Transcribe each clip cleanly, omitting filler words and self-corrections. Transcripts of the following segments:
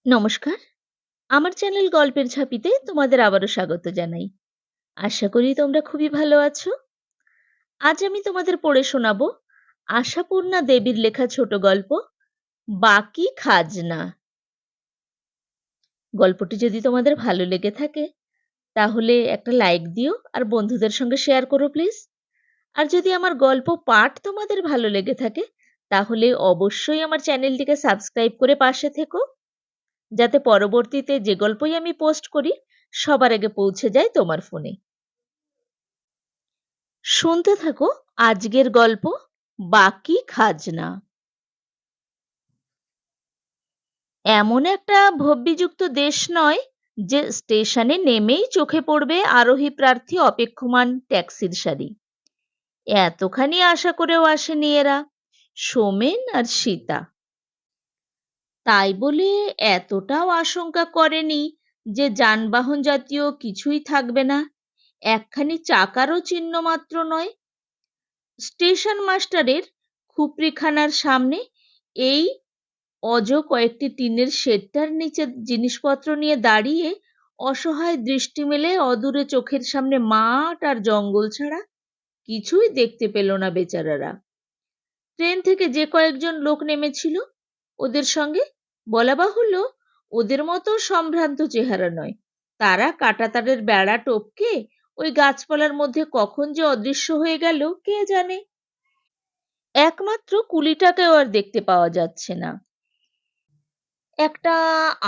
নমস্কার। আমার চ্যানেল গল্পের ঝাঁপিতে তোমাদের আবারও স্বাগত জানাই। আশা করি তোমরা খুবই ভালো আছো। আজ আমি তোমাদের পড়ে শোনাবো আশাপূর্ণা দেবীর লেখা ছোট গল্প বাকি খাজনা। গল্পটি যদি তোমাদের ভালো লেগে থাকে তাহলে একটা লাইক দিও আর বন্ধুদের সঙ্গে শেয়ার করো প্লিজ। আর যদি আমার গল্প পাঠ তোমাদের ভালো লেগে থাকে তাহলে অবশ্যই আমার চ্যানেলটিকে সাবস্ক্রাইব করে পাশে থেকো, যাতে পরবর্তীতে যে গল্পই আমি পোস্ট করি সবার আগে পৌঁছে যায় তোমার ফোনে। শুনতে থাকো আজকের গল্প বাকি খাজনা। এমন একটা ভব্যযুক্ত দেশ নয় যে স্টেশনে নেমেই চোখে পড়বে আরোহী প্রার্থী অপেক্ষমান ট্যাক্সির সারি। এতখানি আশা করেও আসেনি এরা, সোমেন আর সীতা। তাই বলে এতটাও আশঙ্কা করেনি যে যানবাহন জাতীয় কিছুই থাকবে না, একখানি চাকারও চিহ্ন মাত্র নয়। স্টেশন মাস্টারের খুপরিখানার সামনে এই অজ কয়েকটি টিনের শেডটার নিচে জিনিসপত্র নিয়ে দাঁড়িয়ে অসহায় দৃষ্টি মেলে অদূরে চোখের সামনে মাঠ আর জঙ্গল ছাড়া কিছুই দেখতে পেল না বেচারারা। ট্রেন থেকে যে কয়েকজন লোক নেমেছিল ওদের সঙ্গে বলা বাহুল্য ওদের মতো সম্ভ্রান্ত চেহারা নয়। তারা কাঁটাতারের বেড়া টপকে ওই গাছপালার মধ্যে কখন যে অদৃশ্য হয়ে গেল কে জানে। একমাত্র কুলিটাকেও আর দেখতে পাওয়া যাচ্ছে না। একটা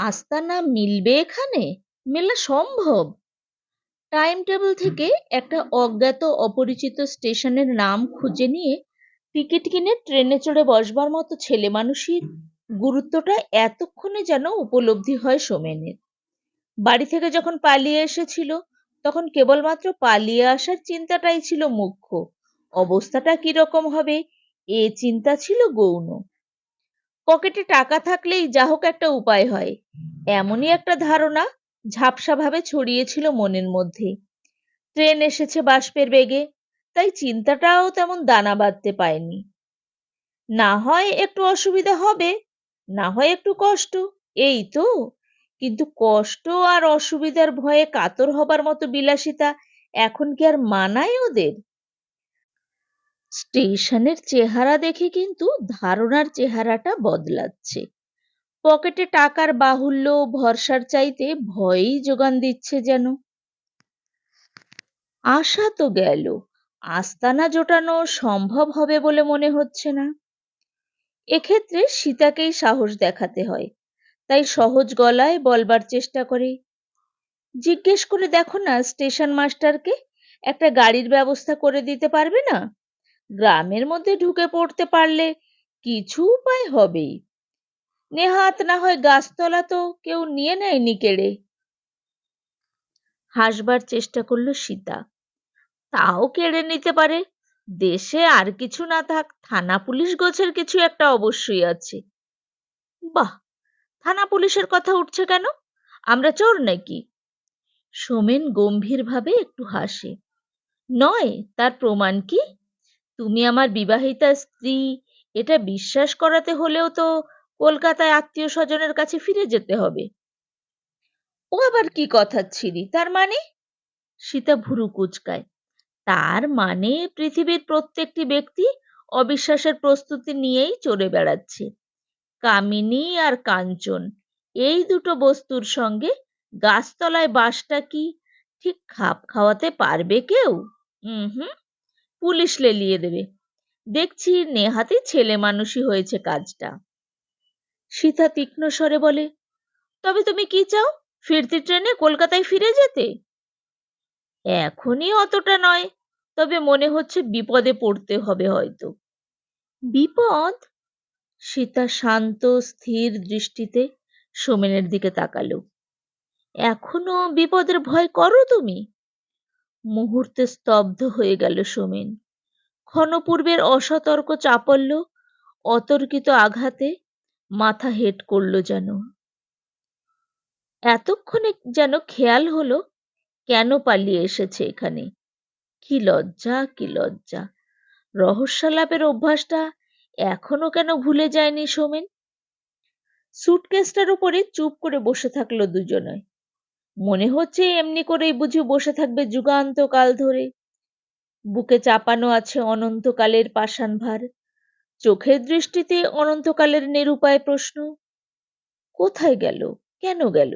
আস্তানা মিলবে এখানে? মেলা সম্ভব? টাইম টেবিল থেকে একটা অজ্ঞাত অপরিচিত স্টেশনের নাম খুঁজে নিয়ে টিকিট কিনে ট্রেনে চড়ে বসবার মতো ছেলে মানুষের গুরুত্বটা এতক্ষণে যেন উপলব্ধি হয় সোমেনের। বাড়ি থেকে যখন পালিয়ে এসেছিল তখন কেবলমাত্র পালিয়ে আসার চিন্তাটাই ছিল মুখ্য। অবস্থাটা কিরকম হবে এ চিন্তা ছিল গৌণ। পকেটে টাকা থাকলেই যা হোক একটা উপায় হয়, এমনই একটা ধারণা ঝাপসাভাবে ছড়িয়েছিল মনের মধ্যে। ট্রেন এসেছে বাষ্পের বেগে, তাই চিন্তাটাও তেমন দানা বাঁধতে পায়নি। না হয় একটু অসুবিধা হবে, না হয় একটু কষ্ট, এই তো। কিন্তু কষ্ট আর অসুবিধার ভয়ে কাতর হবার মতো বিলাসিতা এখন কি আর মানায় ওদের? স্টেশনের চেহারা দেখে কিন্তু ধারণার চেহারাটা বদলাচ্ছে। পকেটে টাকার বাহুল্য ভরসার চাইতে ভয়ই যোগান দিচ্ছে যেন। আশা তো গেল, আস্তানা জোটানো সম্ভব হবে বলে মনে হচ্ছে না। এক্ষেত্রে সীতাকেই সাহস দেখাতে হয়, তাই সহজ গলায় বলবার চেষ্টা করে, জিজ্ঞেস করে দেখো না স্টেশন মাস্টারকে, একটা গাড়ির ব্যবস্থা করে দিতে পারবে না? গ্রামের মধ্যে ঢুকে পড়তে পারলে কিছু উপায় হবেই। নেহাত না হয় গাছতলা তো কেউ নিয়ে নেয়নি কেড়ে। হাসবার চেষ্টা করলো সীতা, তাও কেড়ে নিতে পারে। দেশে আর কিছু না থাক থানা পুলিশ গোছের কিছু একটা অবশ্যই আছে। বাহ, থানা পুলিশের কথা উঠছে কেন? আমরা চোর নাকি? সোমেন গম্ভীরভাবে একটু হাসে। নয়, তার প্রমাণ কি? তুমি আমার বিবাহিতা স্ত্রী, এটা বিশ্বাস করাতে হলেও তো কলকাতায় আত্মীয় স্বজনের কাছে ফিরে যেতে হবে। ও আবার কি কথা ছিরি, তার মানে? সীতা ভুরু কুঁচকায়। তার মানে পৃথিবীর প্রত্যেকটি ব্যক্তি অবিশ্বাসের প্রস্তুতি নিয়েই চড়ে বেড়াচ্ছে। কামিনী আর কাঞ্চন, এই দুটো বস্তুর সঙ্গে গাছতলায় বাসটা কি ঠিক খাপ খাওয়াতে পারবে কেউ? হুম, পুলিশ লেলিয়ে দেবে। দেখছি নেহাতি ছেলে মানুষই হয়েছে কাজটা। সীতা তীক্ষ্ণ স্বরে বলে, তবে তুমি কি চাও? ফিরতি ট্রেনে কলকাতায় ফিরে যেতে? এখনই অতটা নয়, তবে মনে হচ্ছে বিপদে পড়তে হবে হয়তো। বিপদ? সীতা শান্ত স্থির দৃষ্টিতে সোমেনের দিকে তাকালো। এখনো বিপদের ভয় করো তুমি? মুহূর্তে স্তব্ধ হয়ে গেল সোমেন। ক্ষণপূর্বের অসতর্ক চাপল্য অতর্কিত আঘাতে মাথা হেঁট করল যেন। এতক্ষণে যেন খেয়াল হলো কেন পালিয়ে এসেছে এখানে। কি লজ্জা, কি লজ্জা! রহস্যালাপের অভ্যাসটা এখনো কেন ভুলে যায়নি সোমেন? সুটকেসটার উপরে চুপ করে বসে থাকলো দুজনে। মনে হচ্ছে এমনি করেই বুঝি বসে থাকবে যুগান্তকাল ধরে। বুকে চাপানো আছে অনন্তকালের পাষাণ ভার, চোখের দৃষ্টিতে অনন্তকালের নিরুপায় প্রশ্ন। কোথায় গেল, কেন গেল?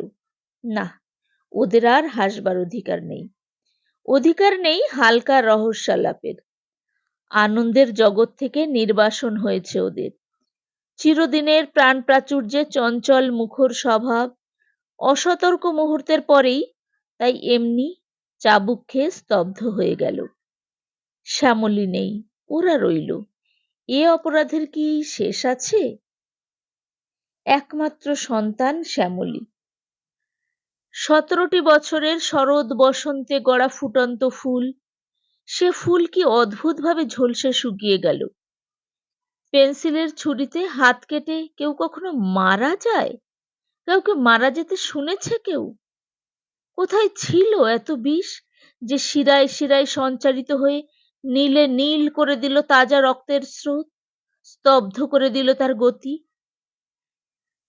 না, ওদের আর হাসবার অধিকার নেই। অধিকার নেই হালকা রহস্যালাপের। আনন্দের জগৎ থেকে নির্বাসন হয়েছে ওদের। চিরদিনের প্রাণ প্রাচুর্যে চঞ্চল মুখর স্বভাব অসতর্ক মুহূর্তের পরেই তাই এমনি চাবুক খেয়ে স্তব্ধ হয়ে গেল। শ্যামলী নেই, ওরা রইল। এ অপরাধের কি শেষ আছে? একমাত্র সন্তান শ্যামলী। 17টি বছরের শরৎ বসন্তে গড়া ফুটন্ত ফুল, সে ফুল কি অদ্ভুতভাবে ঝলসে শুকিয়ে গেল। পেন্সিলের ছুরিতে হাত কেটে কেউ কখনো মারা যায়? কাউকে মারা যেতে শুনেছে কেউ? কোথায় ছিল এত বিষ যে শিরায় শিরায় সঞ্চারিত হয়ে নীলে নীল করে দিল তাজা রক্তের স্রোত, স্তব্ধ করে দিল তার গতি?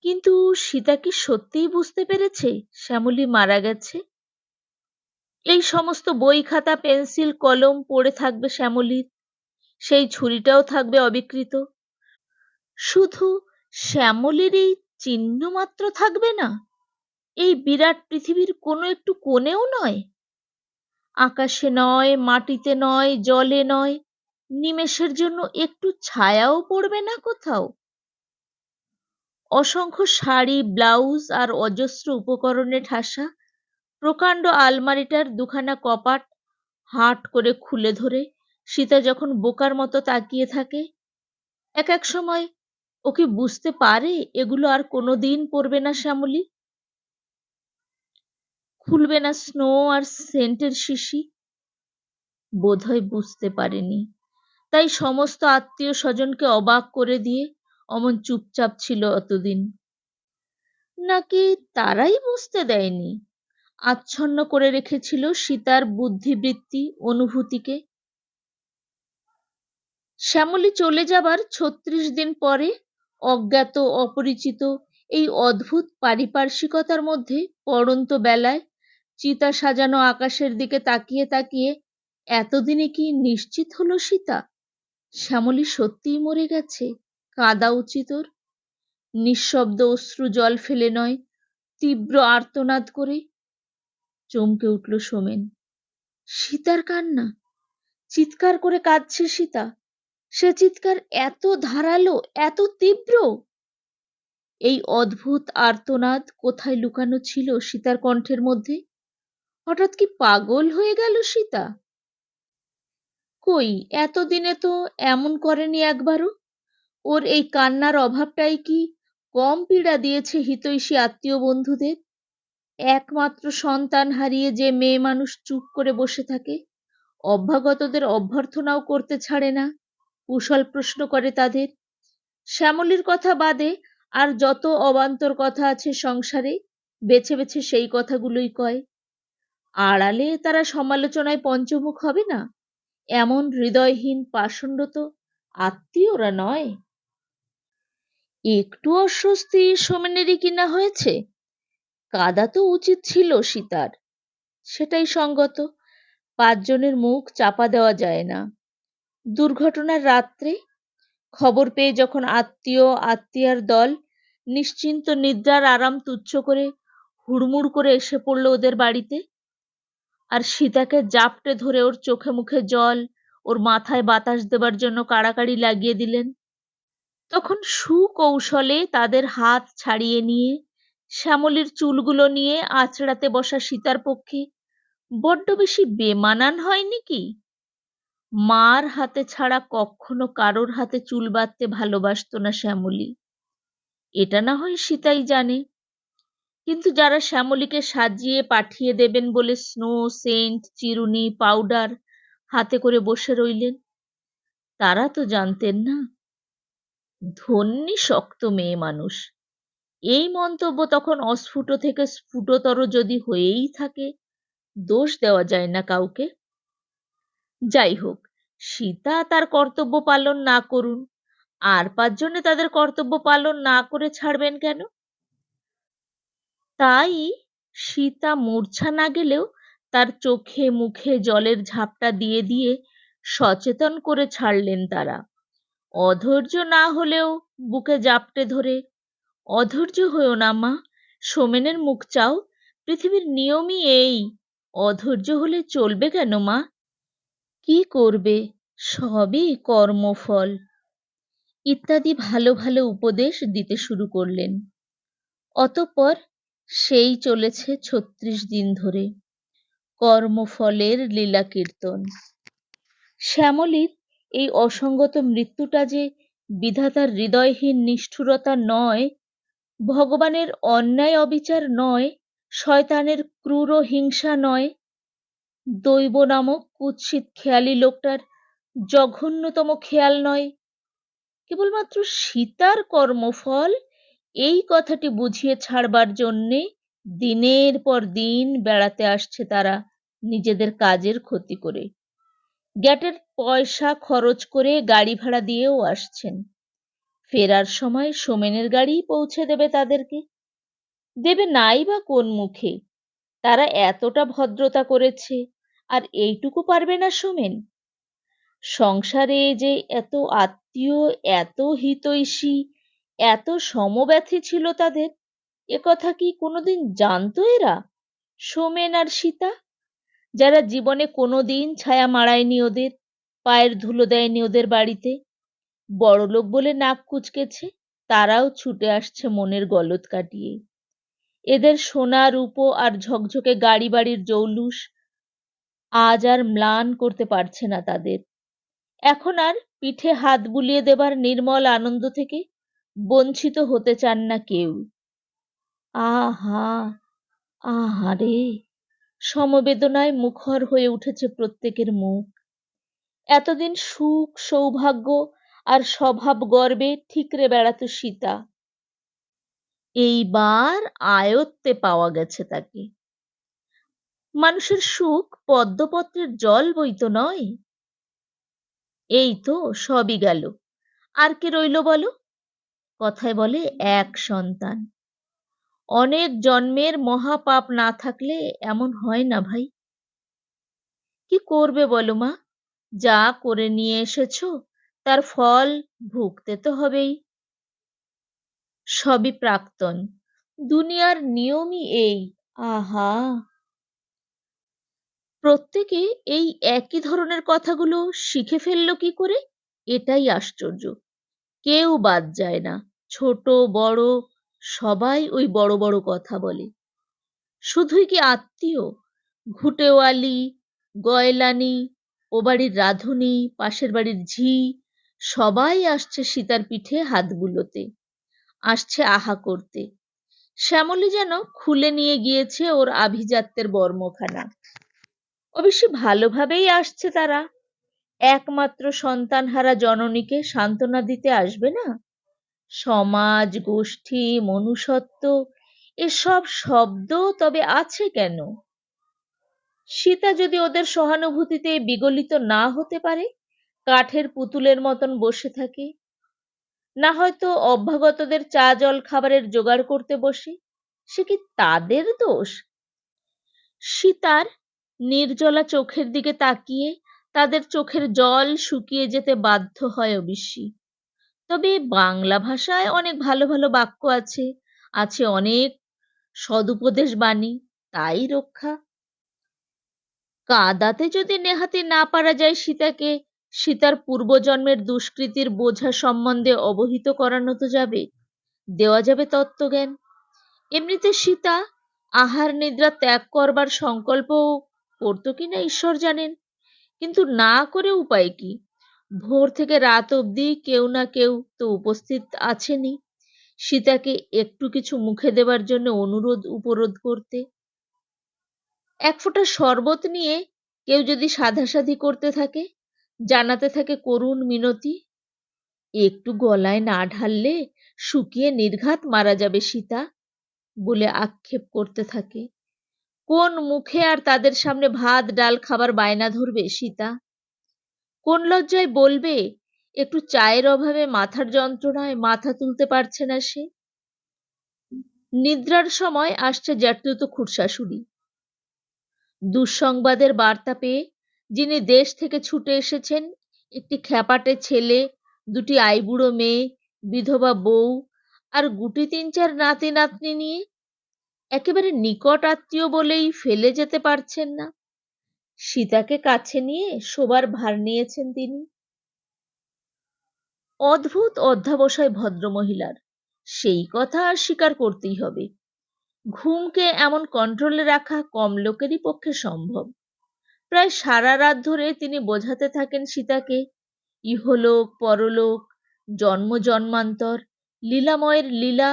কিন্তু সীতা কি সত্যিই বুঝতে পেরেছে শ্যামলী মারা গেছে? এই সমস্ত বই খাতা পেন্সিল কলম পড়ে থাকবে শ্যামলীর, সেই ছুরিটাও থাকবে অবিকৃত। শুধু শ্যামলীর এই চিহ্ন মাত্র থাকবে না, এই বিরাট পৃথিবীর কোনো একটু কোণেও নয়? আকাশে নয়, মাটিতে নয়, জলে নয়, নিমেষের জন্য একটু ছায়াও পড়বে না কোথাও? অসংখ্য শাড়ি, ব্লাউজ আর অজস্র উপকরণে ঠাসা প্রকাণ্ড আলমারিটার দুখানা কপাট হাট করে খুলে ধরে সীতা যখন বোকার মতো তাকিয়ে থাকে, এক এক সময় ও কি বুঝতে পারে এগুলো আর কোনোদিন পরবে না শ্যামলী? খুলবে না স্নো আর সেন্টের শিশি? বোধহয় বুঝতে পারেনি, তাই সমস্ত আত্মীয় স্বজনকে অবাক করে দিয়ে অমন চুপচাপ ছিল অতদিন। নাকি তারাই বুঝতে দেয়নি, আচ্ছন্ন করে রেখেছিল সীতার বুদ্ধিবৃত্তি অনুভূতিকে? শ্যামলী চলে যাবার 36 দিন পরে অজ্ঞাত অপরিচিত এই অদ্ভুত পারিপার্শ্বিকতার মধ্যে পড়ন্ত বেলায় চিতা সাজানো আকাশের দিকে তাকিয়ে তাকিয়ে এতদিনে কি নিশ্চিত হলো সীতা শ্যামলী সত্যিই মরে গেছে? কাঁদা উচিত ওর, নিঃশব্দ অশ্রু জল ফেলে নয়, তীব্র আর্তনাদ করে। চমকে উঠল সোমেন। সীতার কান্না! চিৎকার করে কাঁদছে সীতা। সে চিৎকার এত ধারালো, এত তীব্র! এই অদ্ভুত আর্তনাদ কোথায় লুকানো ছিল সীতার কণ্ঠের মধ্যে? হঠাৎ কি পাগল হয়ে গেল সীতা? কই, এতদিনে তো এমন করেনি একবারও। ওর এই কান্নার অভাবটাই কি কম পীড়া দিয়েছে হিতৈষী আত্মীয় বন্ধুদের? একমাত্র সন্তান হারিয়ে যে মেয়ে মানুষ চুপ করে বসে থাকে, অভ্যাগতদের অভ্যর্থনাও করতে ছাড়ে না, কুশল প্রশ্ন করে তাদের। শ্যামলীর কথা বাদে আর যত অবান্তর কথা আছে সংসারে, বেছে বেছে সেই কথাগুলোই কয়। আড়ালে তারা সমালোচনায় পঞ্চমুখ হবে না, এমন হৃদয়হীন পাষণ্ড তো আত্মীয়রা নয়। একটু অস্বস্তি সোমেনেরই কিনা হয়েছে। কাঁদা তো উচিত ছিল সীতার, সেটাই সঙ্গত। 5 জনের মুখ চাপা দেওয়া যায় না। দুর্ঘটনার রাত্রে খবর পেয়ে যখন আত্মীয়ার দল নিশ্চিন্ত নিদ্রার আরাম তুচ্ছ করে হুড়মুড় করে এসে পড়ল ওদের বাড়িতে, আর সীতাকে জাপটে ধরে ওর চোখে মুখে জল, ওর মাথায় বাতাস দেবার জন্য কাড়াকাড়ি লাগিয়ে দিলেন, তখন সুকৌশলে তাদের হাত ছাড়িয়ে নিয়ে শ্যামলীর চুলগুলো নিয়ে আঁচড়াতে বসা সীতার পক্ষে বড্ড বেশি বেমানান হয়নি কি? মার হাতে ছাড়া কখনো কারোর হাতে চুল বাঁধতে ভালোবাসতো না শ্যামলী, এটা না হয় সীতাই জানে। কিন্তু যারা শ্যামলীকে সাজিয়ে পাঠিয়ে দেবেন বলে স্নো, সেন্ট, চিরুনি, পাউডার হাতে করে বসে রইলেন, তারা তো জানতেন না। ধন্যী শক্ত মেয়ে মানুষ। এই মন্তব্য তখন অস্ফুট থেকে স্ফুটতর যদি হয়েই থাকে, দোষ দেওয়া যায় না কাউকে। যাই হোক, সীতা তার কর্তব্য পালন না করুন, আর 5 জনে তাদের কর্তব্য পালন না করে ছাড়বেন কেন? তাই সীতা মূর্ছা না গেলেও তার চোখে মুখে জলের ঝাপটা দিয়ে দিয়ে সচেতন করে ছাড়লেন তারা। অধৈর্য না হলেও বুকে জাপটে ধরে, অধৈর্য হয়েও না মা, সোমেনের মুখ চাও, পৃথিবীর নিয়মই এই, অধৈর্য হলে চলবে কেন মা? কি করবে, সবই কর্মফল, ইত্যাদি ভালো ভালো উপদেশ দিতে শুরু করলেন। অতঃপর সেই চলেছে ৩৬ দিন ধরে কর্মফলের লীলা কীর্তন। শ্যামলীর এই অসঙ্গত মৃত্যুটা যে বিধাতার হৃদয়হীন নিষ্ঠুরতা নয়, ভগবানের অন্যায় অবিচার নয়, শয়তানের ক্রূর হিংসা নয়, দৈব নামক কুৎসিত খেয়ালি লোকটার জঘন্যতম খেয়াল নয়, কেবলমাত্র সীতার কর্মফল, এই কথাটি বুঝিয়ে ছাড়বার জন্যে দিনের পর দিন বেড়াতে আসছে তারা নিজেদের কাজের ক্ষতি করে। গ্যাটের পয়সা খরচ করে গাড়ি ভাড়া দিয়েও আসছেন। ফেরার সময় সোমেনের গাড়িই পৌঁছে দেবে তাদেরকে। দেবে নাই বা কোন মুখে? তারা এতটা ভদ্রতা করেছে, আর এইটুকু পারবে না সোমেন? সংসারে যে এত আত্মীয়, এত হিতৈষী, এত সমব্যথী ছিল তাদের, একথা কি কোনোদিন জানতো এরা, সোমেন আর সীতা, যারা জীবনে কোনোদিন ছায়া মাড়ায়নি ওদের, পায়ের ধুলো দেয়নি ওদের বাড়িতে? বড়লোক বলে নাক কুঁচকেছে, তারাও ছুটে আসছে মনের গলদ কাটিয়ে। এদের সোনা রূপো আর ঝকঝকে গাড়ি বাড়ির জৌলুস আজ আর ম্লান করতে পারছে না তাদের। এখন আর পিঠে হাত বুলিয়ে দেবার নির্মল আনন্দ থেকে বঞ্চিত হতে চান না কেউ। আহা, আহারে, সমবেদনায় মুখর হয়ে উঠেছে প্রত্যেকের মুখ। এতদিন সুখ সৌভাগ্য আর স্বভাব গর্বে ঠিকরে বেড়াতো সীতা, এইবার আয়ত্তে পাওয়া গেছে তাকে। মানুষের সুখ পদ্মপত্রের জল বইতো নয়। এই তো সবই গেল, আর কে রইল বলো? কথায় বলে এক সন্তান। অনেক জন্মের মহাপাপ না থাকলে এমন হয় না ভাই। কি করবে বলো মা? যা করে নিয়ে এসেছো তার ফল ভুগতে তো হবেই। সবই প্রাক্তন, দুনিয়ার নিয়মই এই। আহা, প্রত্যেকে এই একই ধরনের কথাগুলো শিখে ফেললো কি করে? এটাই আশ্চর্য। কেউ বাদ যায় না, ছোট বড় সবাই ওই বড় বড় কথা বলে। শুধুই কি আত্মীয়, ঘুটেওয়ালি, গয়লানি, ও বাড়ির রাঁধুনি, পাশের বাড়ির ঝি, সবাই আসছে সীতার পিঠে হাত বুলোতে, আসছে আহা করতে। শ্যামলী যেন খুলে নিয়ে গিয়েছে ওর আভিজাত্যের বর্মখানা। অবশ্যই ভালোভাবেই আসছে তারা, একমাত্র সন্তানহারা জননীকে সান্ত্বনা দিতে আসবে না? সমাজ, গোষ্ঠী, মনুষ্যত্ব, এসব শব্দ তবে আছে কেন? সীতা যদি ওদের সহানুভূতিতে বিগলিত না হতে পারে, কাঠের পুতুলের মতন বসে থাকে, না হয়তো অভ্যাগতদের চা জল খাবারের জোগাড় করতে বসে, সে কি তাদের দোষ? সীতার নির্জলা চোখের দিকে তাকিয়ে তাদের চোখের জল শুকিয়ে যেতে বাধ্য হয় অবশ্যই। তবে বাংলা ভাষায় অনেক ভালো ভালো বাক্য আছে, আছে অনেক সদুপদেশ বাণী, তাই রক্ষা। কাঁদাতে যদি নেহাতে না পারা যায় সীতাকে, সীতার পূর্বজন্মের দুষ্কৃতির বোঝা সম্বন্ধে অবহিত করানো তো যাবে, দেওয়া যাবে তত্ত্বজ্ঞান। এমনিতে সীতা আহার নিদ্রা ত্যাগ করবার সংকল্প করতো কিনা ঈশ্বর জানেন, কিন্তু না করে উপায় কি? ভোর থেকে রাত অবধি কেউ না কেউ তো উপস্থিত আছেনই সীতাকে একটু কিছু মুখে দেবার জন্য অনুরোধ উপরোধ করতে। এক ফোঁটা শরবত নিয়ে কেউ যদি সাধাসাধি করতে থাকে, জানাতে থাকে করুণ মিনতি, একটু গলায় না ঢাললে শুকিয়ে নির্ঘাত মারা যাবে সীতা বলে আক্ষেপ করতে থাকে, কোন মুখে আর তাদের সামনে ভাত ডাল খাবার বায়না ধরবে সীতা? কোন লজ্জায় বলবে একটু চায়ের অভাবে মাথার যন্ত্রণায় মাথা তুলতে পারছে না সে? নিদ্রার সময় আসছে জ্যাঠতুতো খুড়শাশুড়ি। দুঃসংবাদের বার্তা পেয়ে যিনি দেশ থেকে ছুটে এসেছেন একটি খ্যাপাটে ছেলে, দুটি আইবুড়ো মেয়ে, বিধবা বউ আর গুটি ৩-৪ নাতি-নাতনি নিয়ে, একেবারে নিকট আত্মীয় বলেই ফেলে যেতে পারছেন না। সীতাকে কাছে নিয়ে শোবার ভার নিয়েছেন তিনি। অদ্ভুত অধ্যবসায় ভদ্রমহিলার, সেই কথা আর স্বীকার করতেই হবে। ঘুমকে এমন কন্ট্রোলে রাখা কম লোকেরই পক্ষে সম্ভব। প্রায় সারা রাত ধরে তিনি বোঝাতে থাকেন সীতাকে ইহলোক পরলোক, জন্ম জন্মান্তর, লীলাময়ের লীলা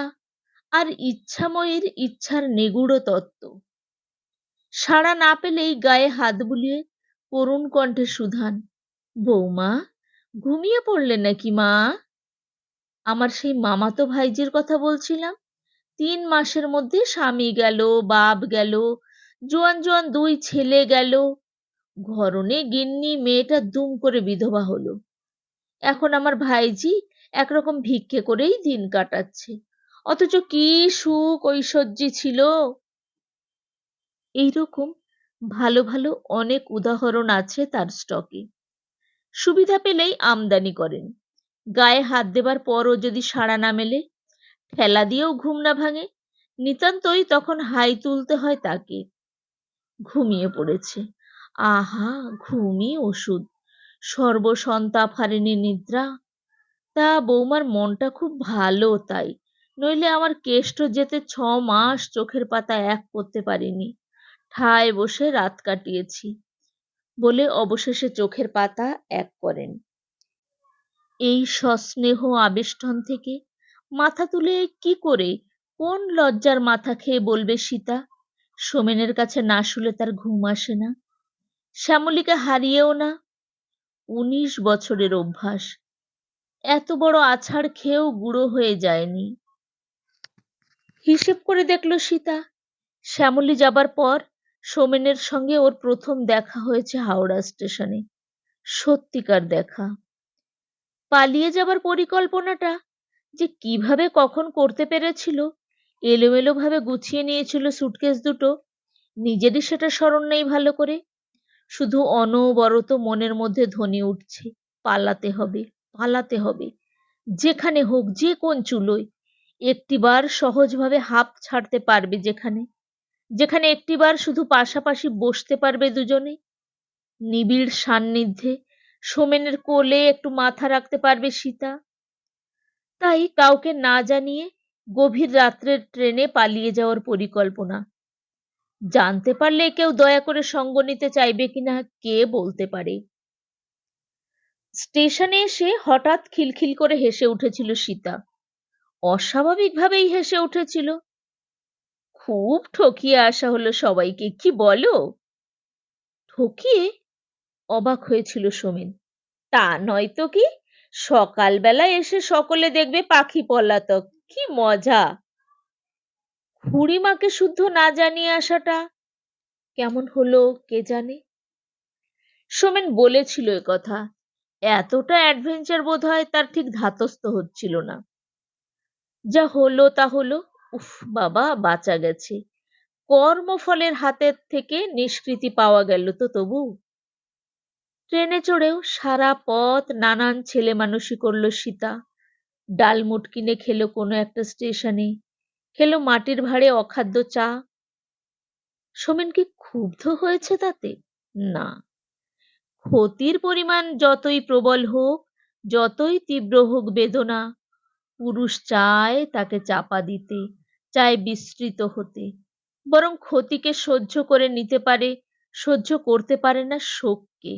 আর ইচ্ছাময়ীর ইচ্ছার নিগূঢ় তত্ত্ব। সাড়া না পেলেই গায়ে হাত বুলিয়ে করুণ কণ্ঠে সুধান, বৌমা ঘুমিয়ে পড়লে নাকি মা? আমার সেই মামাতো ভাইজির কথা বলছিলাম, ৩ মাসের মধ্যে স্বামী গেল, বাপ গেল, জোয়ান জোয়ান ২ ছেলে গেল, ঘরনে গিন্নি মেয়েটা দুম করে বিধবা হলো। এখন আমার ভাইজি একরকম ভিক্ষে করেই দিন কাটাচ্ছে, অথচ কি সুখ ঐশ্বর্যি ছিল। এইরকম ভালো ভালো অনেক উদাহরণ আছে তার স্টকে। সুবিধা পেলেই আমদানি করেন। গায়ে হাত দেবার পরও যদি সাড়া না মেলে, ঠেলা দিয়েও ঘুম না ভাঙে, নিতান্তই তখন হাই তুলতে হয় তাকে। ঘুমিয়ে পড়েছে, আহা ঘুমই ওষুধ, সর্বসন্তাপ হারিণী নিদ্রা। তা বৌমার মনটা খুব ভালো তাই, নইলে আমার কেষ্ট যেতে ৬ মাস চোখের পাতা এক করতে পারিনি, ঠায় বসে রাত কাটিয়েছি বলে অবশেষে চোখের পাতা এক করেন। এই সস্নেহ আবেষ্টন থেকে মাথা তুলে কি করে, কোন লজ্জার মাথা খেয়ে বলবে সীতা সোমেনের কাছে না শুলে তার ঘুম আসে না? শ্যামলীকে হারিয়েও না। ১৯ বছরের অভ্যাস, এত বড় আছাড় খেয়েও গুঁড়ো হয়ে যায়নি। হিসেব করে দেখল সীতা, শ্যামলী যাবার পর সোমেনের সঙ্গে ওর প্রথম দেখা হয়েছে হাওড়া স্টেশনে। সত্যিকার দেখা। পালিয়ে যাবার পরিকল্পনাটা যে কিভাবে কখন করতে পেরেছিল, এলোমেলো ভাবে গুছিয়ে নিয়েছিল সুটকেস দুটো, নিজেরই সেটা স্মরণ নেই ভালো করে। শুধু অনবরত মনের মধ্যে ধ্বনি উঠছে, পালাতে হবে, পালাতে হবে, যেখানে হোক, যে কোন চুলোয়, একটিবার সহজভাবে হাঁপ ছাড়তে পারবে, যেখানে যেখানে একটিবার শুধু পাশাপাশি বসতে পারবে দুজনে, নিবিড় সান্নিধ্যে সোমেনের কোলে একটু মাথা রাখতে পারবে সীতা। তাই কাউকে না জানিয়ে গভীর রাত্রের ট্রেনে পালিয়ে যাওয়ার পরিকল্পনা। জানতে পারলে কেউ দয়া করে সঙ্গ নিতে চাইবে কিনা কে বলতে পারে। স্টেশনে এসে হঠাৎ খিলখিল করে হেসে উঠেছিল সীতা। অস্বাভাবিকভাবেই হেসে উঠেছিল। খুব ঠকিয়ে আসা হলো সবাইকে, কি বলো? ঠকিয়ে? অবাক হয়েছিল সোমেন। তা নয় তো কি, সকালবেলা এসে সকলে দেখবে পাখি পলাতক, কি মজা। খুড়িমাকে শুদ্ধ না জানিয়ে আসাটা কেমন হলো কে জানে। সোমেন বলেছিল একথা, এতটা অ্যাডভেঞ্চার বোধ হয় তার ঠিক ধাতস্থ হচ্ছিল না। যা হলো তা হলো, উফ বাবা বাঁচা গেছে, কর্মফলের হাতের থেকে নিষ্কৃতি পাওয়া গেল তো তবু। ট্রেনে চড়েও সারা পথ নানান ছেলে মানুষই করল সীতা। ডালমুট কিনে খেলো কোনো একটা স্টেশনে, খেলো মাটির ভাঁড়ে অখাদ্য চা। সোমেন কি ক্ষুব্ধ হয়েছে তাতে? না। ক্ষতির পরিমাণ যতই প্রবল হোক, যতই তীব্র হোক বেদনা, পুরুষ চায় তাকে চাপা দিতে, চায় বিস্তৃত হতে, বরং ক্ষতিকে সহ্য করে নিতে পারে, সহ্য করতে পারে না শোককে।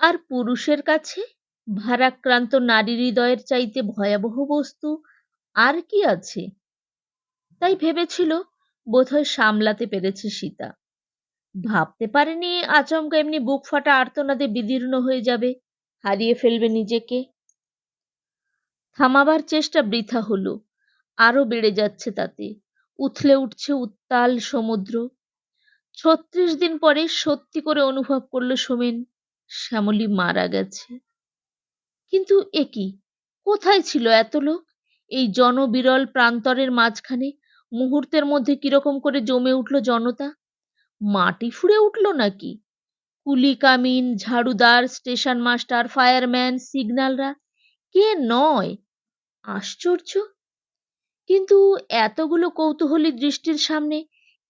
আর পুরুষের কাছে ভারাক্রান্ত নারী হৃদয়ের চাইতে ভয়াবহ বস্তু আর কি আছে? তাই ভেবেছিল বোধহয় সামলাতে পেরেছে সীতা। ভাবতে পারেনি আচমকা এমনি বুক ফাটা আর্তনাদে বিদীর্ণ হয়ে যাবে, হারিয়ে ফেলবে নিজেকে। থামাবার চেষ্টা বৃথা হলো, আরো বেড়ে যাচ্ছে তাতে, উথলে উঠছে উত্তাল সমুদ্র। ৩৬ দিন পরে সত্যি করে অনুভব করলো সোমেন, শ্যামলী মারা গেছে। কিন্তু এ কি, কোথায় ছিল এত লোক? এই জনবিরল প্রান্তরের মাঝখানে মুহূর্তের মধ্যে কিরকম করে জমে উঠল জনতা। মাটি ফুঁড়ে উঠল নাকি? কুলি কামিন, ঝাড়ুদার, স্টেশন মাস্টার, ফায়ারম্যান, সিগন্যালরা কে নয়? আশ্চর্য! কিন্তু এতগুলো কৌতূহলী দৃষ্টির সামনে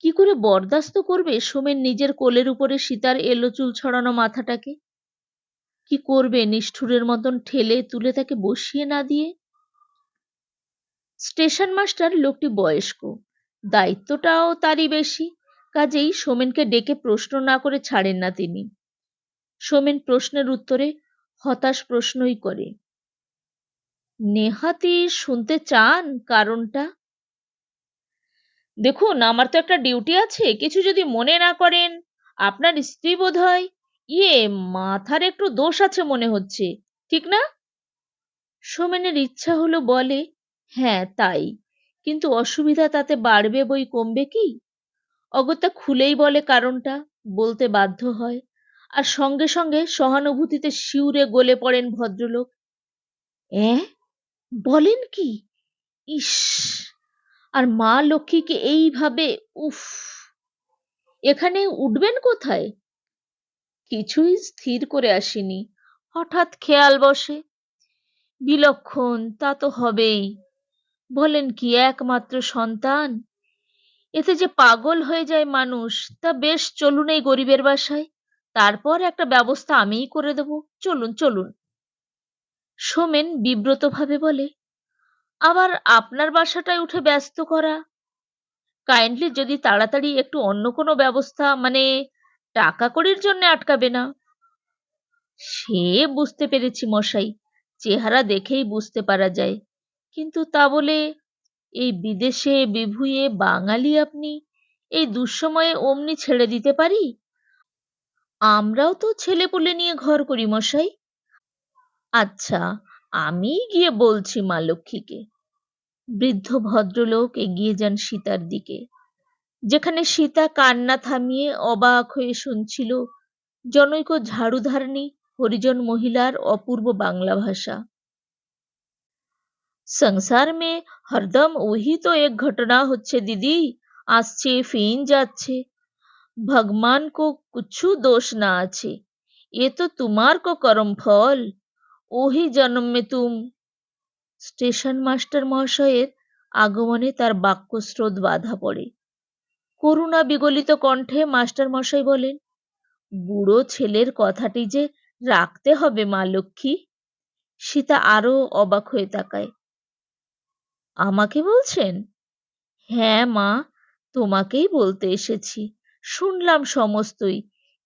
কি করে বরদাস্ত করবে সোমেন নিজের কোলের উপরে সীতার এলো চুল ছড়ানো মাথাটাকে? কি করবে নিষ্ঠুরের মতন ঠেলে তুলে তাকে বসিয়ে না দিয়ে? স্টেশন মাস্টার লোকটি বয়স্ক, দায়িত্বটাও তারই বেশি, কাজেই সোমেনকে ডেকে প্রশ্ন না করে ছাড়েন না তিনি। সোমেন প্রশ্নের উত্তরে হতাশ প্রশ্নই করে। নেহাতি শুনতে চান কারণটা? দেখুন, আমার তো একটা ডিউটি আছে, কিছু যদি মনে না করেন। আপনার স্ত্রী বোধহয় মাথার একটু দোষ আছে মনে হচ্ছে, ঠিক না? সোমেনের ইচ্ছা হলো বলে, হ্যাঁ তাই, কিন্তু অসুবিধা তাতে বাড়বে বই কমবে কি? অগত্যা খুলেই বলে কারণটা, বলতে বাধ্য হয়। আর সঙ্গে সঙ্গে সহানুভূতিতে শিউরে গলে পড়েন ভদ্রলোক। অ্যাঁ, বলেন কি? ইস! আর মা লক্ষ্মীকে এইভাবে, উফ! এখানে উঠবেন কোথায়? কিছুই স্থির করে আসেনি, হঠাৎ খেয়াল বসে। বিলক্ষণ, তা তো হবেই। বলেন কি, একমাত্র সন্তান, এতে যে পাগল হয়ে যায় মানুষ। তা বেশ, চলুন এই গরিবের বাসায়, তারপর একটা ব্যবস্থা আমিই করে দেব। চলুন চলুন। সোমেন বিব্রতভাবে বলে, আবার আপনার বাসাটায় উঠে ব্যস্ত করা? কাইন্ডলি যদি তাড়াতাড়ি একটু অন্য কোনো ব্যবস্থা, মানে টাকা কড়ির জন্য আটকাবে না? সে বুঝতে পেরেছি মশাই, চেহারা দেখেই বুঝতে পারা যায়। কিন্তু তা বলে এই বিদেশে বিভুঁইয়ে বাঙালি আপনি এই দুঃসময়ে অমনি ছেড়ে দিতে পারি? আমরাও তো ছেলেপুলে নিয়ে ঘর করি মশাই। আচ্ছা, আমি গিয়ে বলছি মা লক্ষ্মীকে। বৃদ্ধ ভদ্রলোক এগিয়ে যান সীতার দিকে, যেখানে সীতা কান্না থামিয়ে অবাক হয়ে শুনছিল জনৈক ঝাড়ুধারণী হরিজন মহিলার অপূর্ব বাংলা ভাষা। संसार में हरदम वही तो एक घटना হচ্ছে দিদি, আসছে ফিন যাচ্ছে, ভগবান को कुछु दोष ना আছে, ये तो तुम्हार को कर्म फल, ওহি জন্ম মে তুম। স্টেশন মাস্টার মহাশয়ের আগমনে তার বাক্যস্রোত বাধা পড়ে। করুণা বিগলিত কণ্ঠে মাস্টার মশাই বলেন, বুড়ো ছেলের কথাটি যে রাখতে হবে মা লক্ষ্মী। সীতা আরো অবাক হয়ে তাকায়। আমাকে বলছেন? হ্যাঁ মা, তোমাকেই বলতে এসেছি। শুনলাম সমস্তই,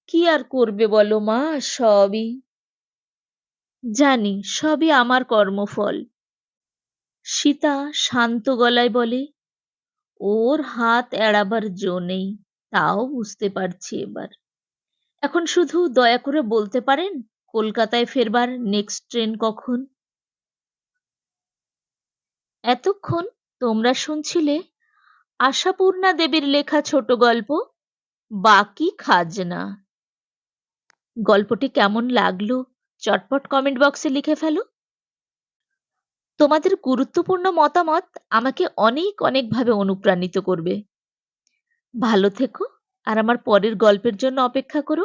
কি আর করবে বলো মা, সবই জানি, সবই আমার কর্মফল। সীতা শান্ত গলায় বলে, ওর হাত এড়াবার জো নেই, তাও বুঝতে পারছি এবার। এখন শুধু দয়া করে বলতে পারেন কলকাতায় ফেরবার নেক্সট ট্রেন কখন? এতক্ষণ তোমরা শুনছিলে আশাপূর্ণা দেবীর লেখা ছোট গল্প বাকি খাজনা। গল্পটি কেমন লাগলো চটপট কমেন্ট বক্সে লিখে ফেলো। তোমাদের গুরুত্বপূর্ণ মতামত আমাকে অনেক অনেক ভাবে অনুপ্রাণিত করবে। ভালো থেকো আর আমার পরের গল্পের জন্য অপেক্ষা করো।